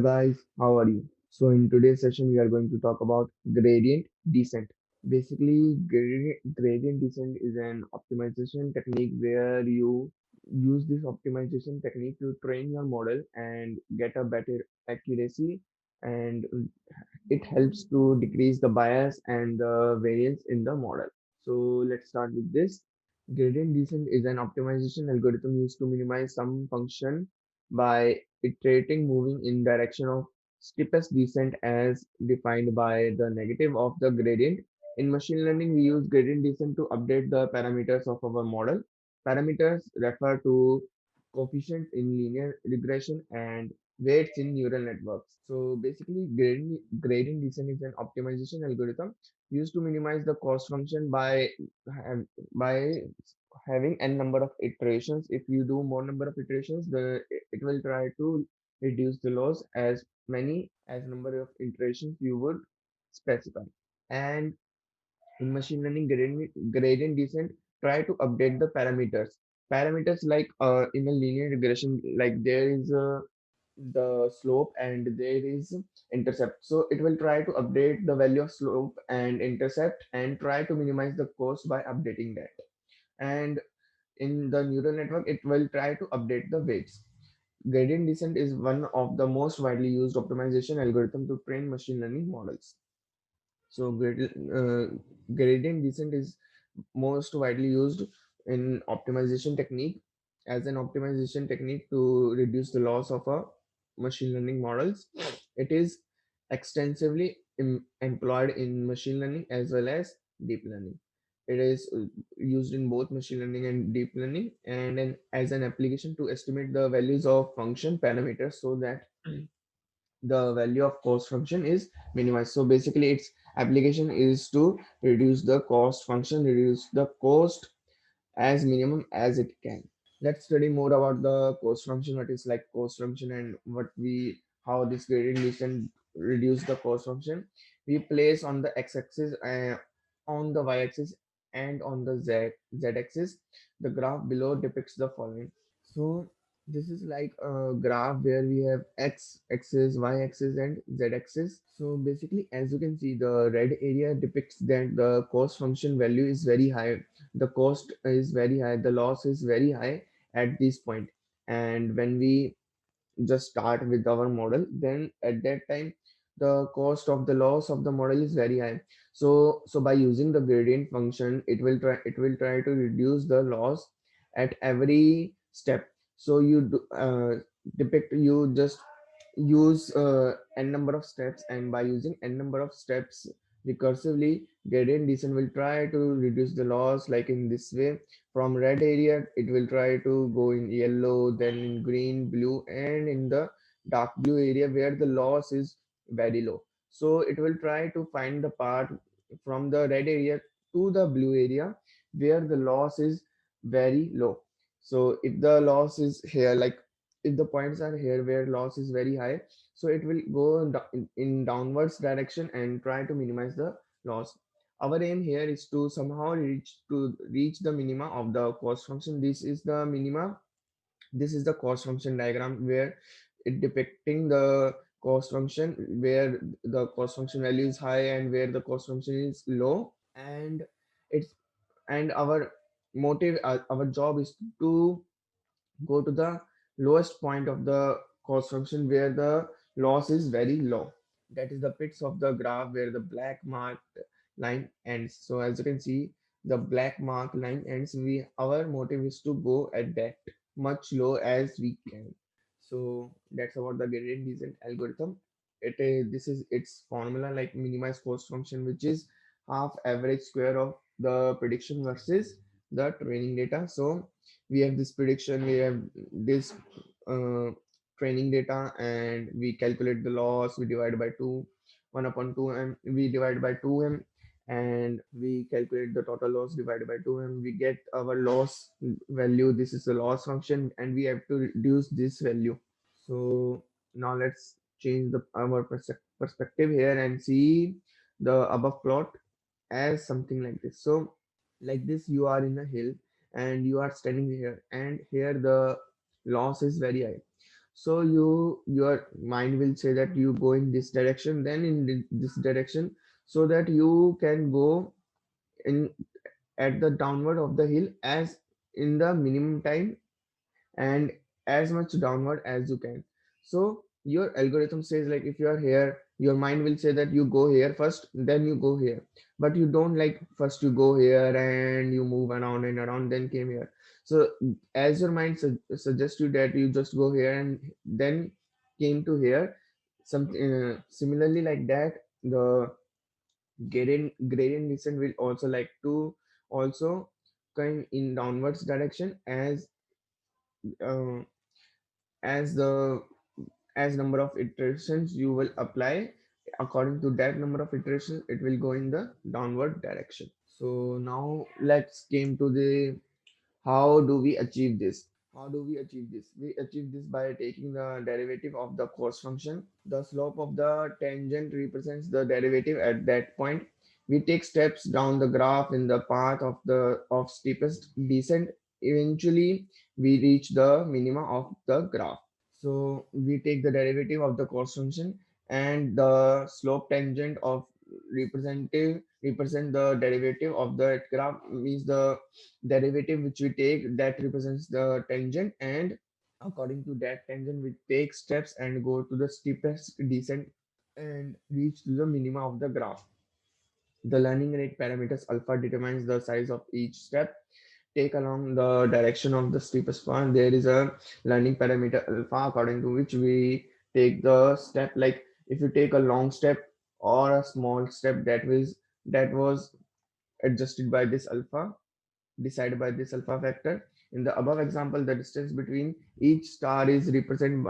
Hello guys, how are you? So in today's session we are going to talk about gradient descent. Basically, gradient descent is an optimization technique where you use this optimization technique to train your model and get a better accuracy, and it helps to decrease the bias and the variance in the model. So let's start with this. Gradient descent is an optimization algorithm used to minimize some function by iterating moving in direction of steepest descent as defined by the negative of the gradient. In machine learning, we use gradient descent to update the parameters of our model. Parameters refer to coefficients in linear regression and weights in neural networks. So basically, gradient descent is an optimization algorithm used to minimize the cost function ha- by having n number of iterations. If you do more number of iterations, it will try to reduce the loss as many as number of iterations you would specify. And in machine learning, gradient descent try to update the parameters. Parameters like in a linear regression, like there is the slope and there is intercept. So it will try to update the value of slope and intercept and try to minimize the cost by updating that. And in the neural network, it will try to update the weights. Gradient descent is one of the most widely used optimization algorithm to train machine learning models. So gradient descent is most widely used in optimization technique as an optimization technique to reduce the loss of a machine learning models. It is extensively employed in machine learning as well as deep learning. It is used in both machine learning and deep learning, and as an application to estimate the values of function parameters so that the value of cost function is minimized. So basically its application is to reduce the cost function, reduce the cost as minimum as it can. Let's study more about the cost function, what is like cost function and how this gradient descent reduce the cost function. We place on the x-axis, on the y-axis, and on the z-axis. The graph below depicts the following. So this is like a graph where we have x-axis, y-axis, and z-axis. So basically, as you can see, the red area depicts that the cost function value is very high. The cost is very high. The loss is very high at this point. And when we just start with our model, then at that time the cost of the loss of the model is very high. So by using the gradient function, it will try to reduce the loss at every step. So you just use n number of steps, and by using n number of steps recursively, gradient descent will try to reduce the loss like in this way. From red area, it will try to go in yellow, then in green, blue, and in the dark blue area where the loss is very low. So it will try to find the part from the red area to the blue area where the loss is very low. So if the loss is here, like if the points are here where loss is very high, so it will go in downwards direction and try to minimize the loss. Our aim here is to somehow reach the minima of the cost function. This is the cost function diagram where it depicting the cost function where the cost function value is high and where the cost function is low. And it's and our job is to go to the lowest point of the cost function where the loss is very low. That is the pits of the graph where the black marked line ends. So as you can see, the black mark line ends. Our motive is to go at that much low as we can. So that's about the gradient descent algorithm. This is its formula, like minimize cost function, which is half average square of the prediction versus the training data. So we have this prediction, we have this uh, training data, and we calculate the loss. We divide by 2, 1 upon 2m, we divide by 2m, and we calculate the total loss divided by 2m. We get our loss value. This is the loss function, and we have to reduce this value. So now let's change our perspective here and see the above plot as something like this. So like this, you are in a hill and you are standing here, and here the loss is very high. So your mind will say that you go in this direction, then in this direction, so that you can go in at the downward of the hill as in the minimum time and as much downward as you can. So your algorithm says like if you are here, your mind will say that you go here first, then you go here. But you don't like first you go here and you move around and around, then came here. So as your mind suggests you that you just go here and then came to here, something similarly like that, the gradient descent will also like to also come in downwards direction uh, as the as number of iterations you will apply, according to that number of iterations it will go in the downward direction. So now let's came to the how do we achieve this. How do we achieve this? We achieve this by taking the derivative of the cos function. The slope of the tangent represents the derivative at that point. We take steps down the graph in the path of the of steepest descent. Eventually, we reach the minima of the graph. So we take the derivative of the cos function, and the slope tangent of represent the derivative of the graph, means the derivative which we take that represents the tangent, and according to that tangent we take steps and go to the steepest descent and reach to the minima of the graph. The learning rate parameters alpha determines the size of each step. Take along the direction of the steepest path. There is a learning parameter alpha according to which we take the step. Like if you take a long step or a small step, that was adjusted by this alpha, decided by this alpha factor. In the above example, the distance between each star is represent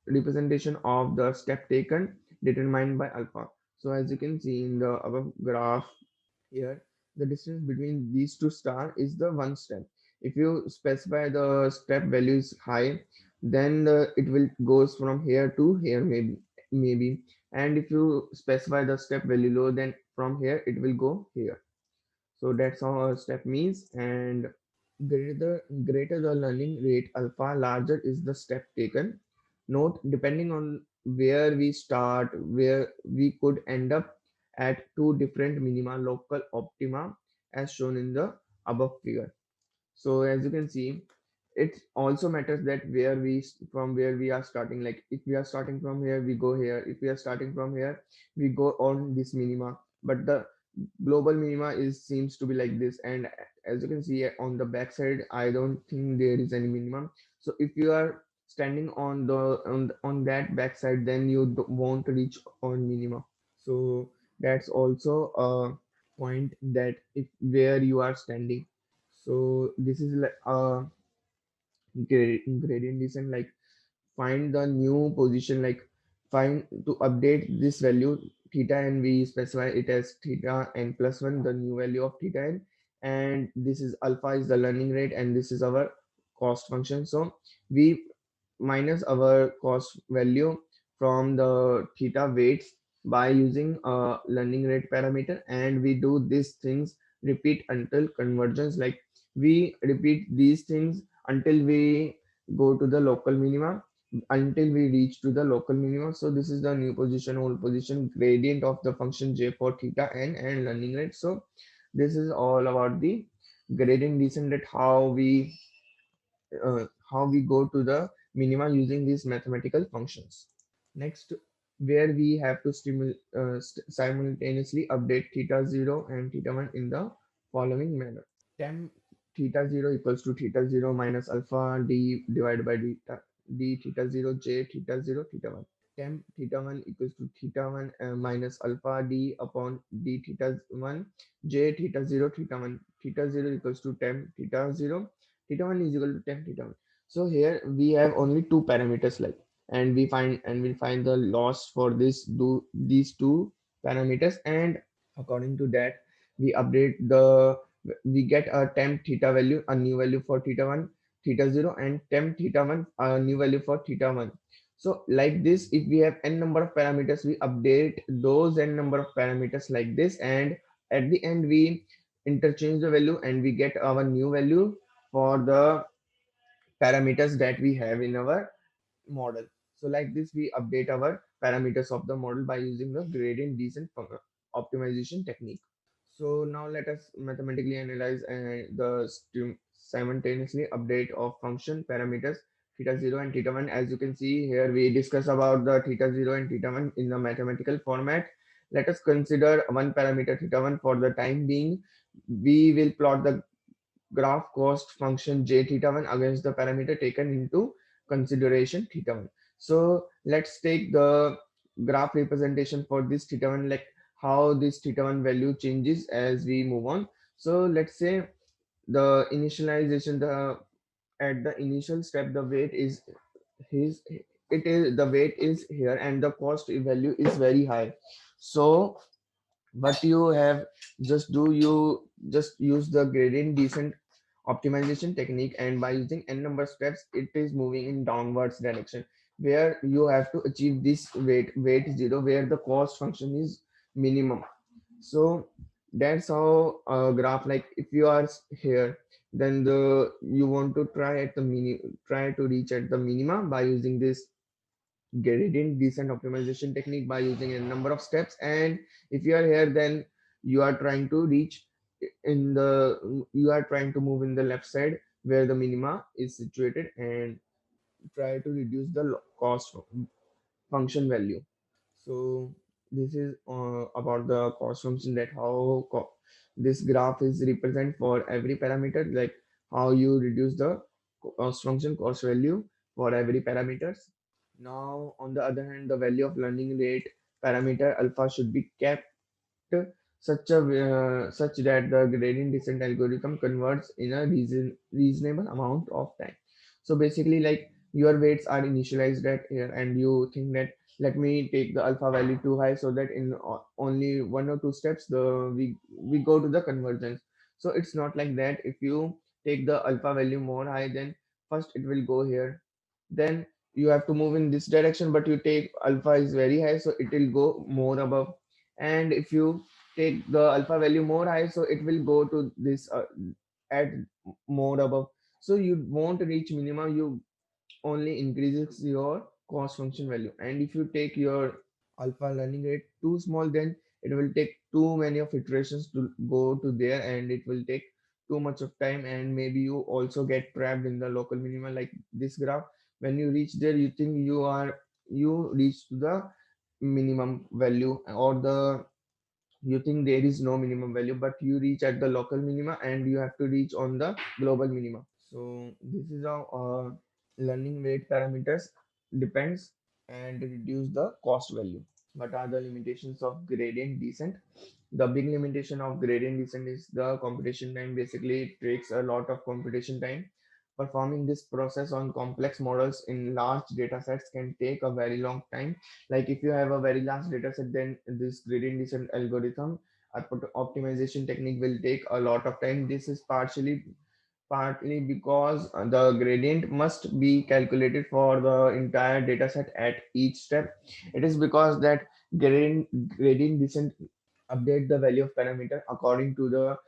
representation of the step taken determined by alpha. So as you can see in the above graph here, the distance between these two stars is the one step. If you specify the step value is high, then it will goes from here to here, maybe. And if you specify the step value low, then from here it will go here. So that's how a step means. And greater the learning rate alpha, larger is the step taken. Note, depending on where we start, where we could end up at two different minima local optima as shown in the above figure. So as you can see, it also matters that from where we are starting. Like if we are starting from here, we go here. If we are starting from here, we go on this minima. But the global minima is seems to be like this. And as you can see on the back side, I don't think there is any minimum. So if you are standing on that back side, then you won't reach on minima. So that's also a point that if where you are standing. So this is like a gradient descent. Like find the new position, like find to update this value theta, and we specify it as theta n plus 1, the new value of theta n. And this is alpha is the learning rate, and this is our cost function. So we minus our cost value from the theta weights by using a learning rate parameter, and we do these things repeat until convergence. Like we repeat these things until we go to the local minima, until we reach to the local minimum. So this is the new position, old position, gradient of the function j for theta n, and learning rate. So this is all about the gradient descent, that how we go to the minima using these mathematical functions. Next, where we have to simultaneously update theta 0 and theta 1 in the following manner. Temp theta 0 equals to theta 0 minus alpha d divided by d theta 0 j theta 0 theta 1. Temp theta 1 equals to theta 1 minus alpha d upon d theta 1 j theta 0 theta 1. Theta 0 equals to temp theta 0, theta 1 is equal to temp theta 1. So here we have only two parameters, like, and we find the loss for these two parameters, and according to that we update the we get a temp theta value, a new value for theta 1 theta 0, and temp theta 1, a new value for theta 1. So like this, if we have n number of parameters, we update those n number of parameters like this, and at the end we interchange the value and we get our new value for the parameters that we have in our model. So like this, we update our parameters of the model by using the gradient descent optimization technique. So now let us mathematically analyze simultaneously update of function parameters theta 0 and theta 1. As you can see here, we discuss about the theta 0 and theta 1 in the mathematical format. Let us consider one parameter theta 1 for the time being. We will plot the graph cost function j theta 1 against the parameter taken into consideration theta 1. So let's take the graph representation for this theta 1, like how this theta 1 value changes as we move on. So let's say the initialization, the at the initial step, the weight is his it is the weight is here and the cost value is very high. So what you have just do, you just use the gradient descent optimization technique, and by using n number steps it is moving in downwards direction, where you have to achieve this weight zero, where the cost function is minimum. So that's how a graph, like if you are here, then the you want to try to reach at the minima by using this gradient descent optimization technique by using a number of steps. And if you are here, then you are trying to reach in the you are trying to move in the left side where the minima is situated, and try to reduce the cost function value. So this is about the cost function, that how this graph is represent for every parameter, like how you reduce the cost function cost value for every parameters. Now, on the other hand, the value of learning rate parameter alpha should be kept such that the gradient descent algorithm converts in a reasonable amount of time. So basically, like your weights are initialized at here, and you think that let me take the alpha value too high so that in only one or two steps we go to the convergence. So it's not like that. If you take the alpha value more high, then first it will go here, then you have to move in this direction, but you take alpha is very high, so it will go more above. And if you take the alpha value more high, so it will go to this at more above. So you won't reach minimum, you only increases your cost function value. And if you take your alpha learning rate too small, then it will take too many of iterations to go to there, and it will take too much of time, and maybe you also get trapped in the local minima, like this graph. When you reach there, you think you reach to the minimum value, or the you think there is no minimum value, but you reach at the local minima and you have to reach on the global minima. So this is how learning rate parameters depends and reduce the cost value. What are the limitations of gradient descent? The big limitation of gradient descent is the computation time. Basically, it takes a lot of computation time. Performing this process on complex models in large data sets can take a very long time. Like if you have a very large data set, then this gradient descent algorithm optimization technique will take a lot of time. This is partly because the gradient must be calculated for the entire data set at each step. It is because that gradient descent update the value of parameter according to the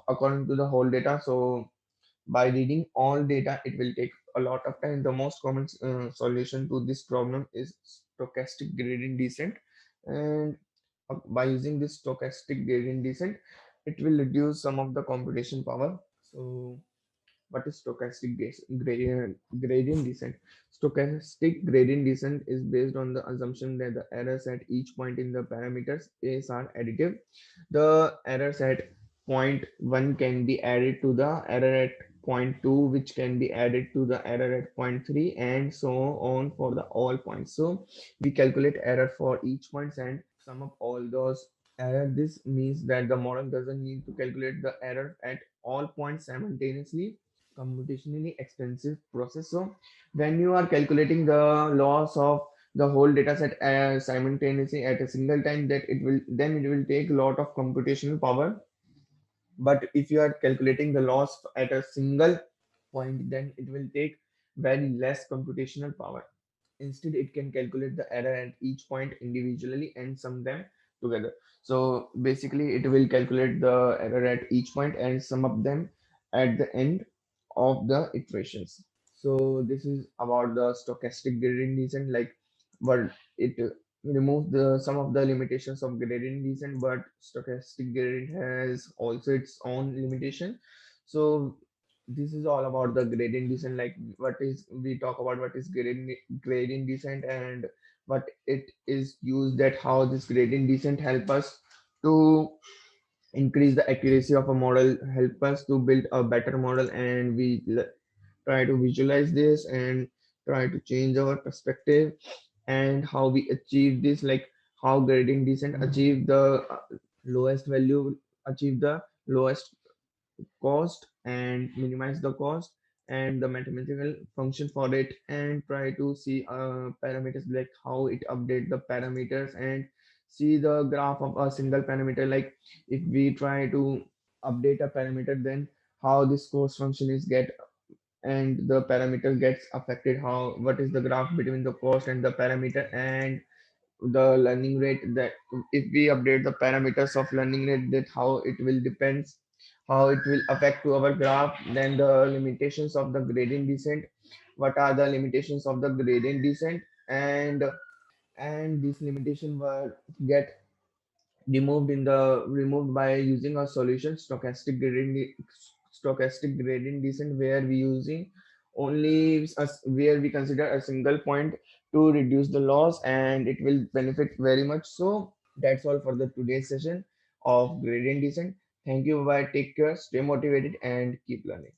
according to the whole data. So by reading all data, it will take a lot of time. The most common solution to this problem is stochastic gradient descent, and by using this stochastic gradient descent, it will reduce some of the computation power. So what is gradient descent? Stochastic gradient descent is based on the assumption that the errors at each point in the parameters space are additive. The errors at point 1 can be added to the error at point 2, which can be added to the error at point 3, and so on for the all points. So we calculate error for each points and sum up all those error. This means that the model doesn't need to calculate the error at all points simultaneously, computationally expensive process. So when you are calculating the loss of the whole data set simultaneously at a single time, that it will take a lot of computational power. But if you are calculating the loss at a single point, then it will take very less computational power. Instead, it can calculate the error at each point individually and sum them together. So basically, it will calculate the error at each point and sum up them at the end of the iterations. So this is about the stochastic gradient descent, like but it removes the some of the limitations of gradient descent, but stochastic gradient has also its own limitation. So this is all about the gradient descent, like what is we talk about what is gradient descent and what it is used, that how this gradient descent help us to increase the accuracy of a model, help us to build a better model, and we try to visualize this and try to change our perspective, and how we achieve this, like how gradient descent achieve the lowest value, achieve the lowest cost and minimize the cost, and the mathematical function for it, and try to see parameters, like how it update the parameters, and see the graph of a single parameter, like if we try to update a parameter, then how this cost function is get and the parameter gets affected, how what is the graph between the cost and the parameter, and the learning rate, that if we update the parameters of learning rate, that how it will depends, how it will affect to our graph, then the limitations of the gradient descent, what are the limitations of the gradient descent, and these limitations were get removed by using a solution, stochastic gradient descent, where we using only where we consider a single point to reduce the loss, and it will benefit very much. So that's all for the today's session of gradient descent. Thank you. Bye. Take care. Stay motivated and keep learning.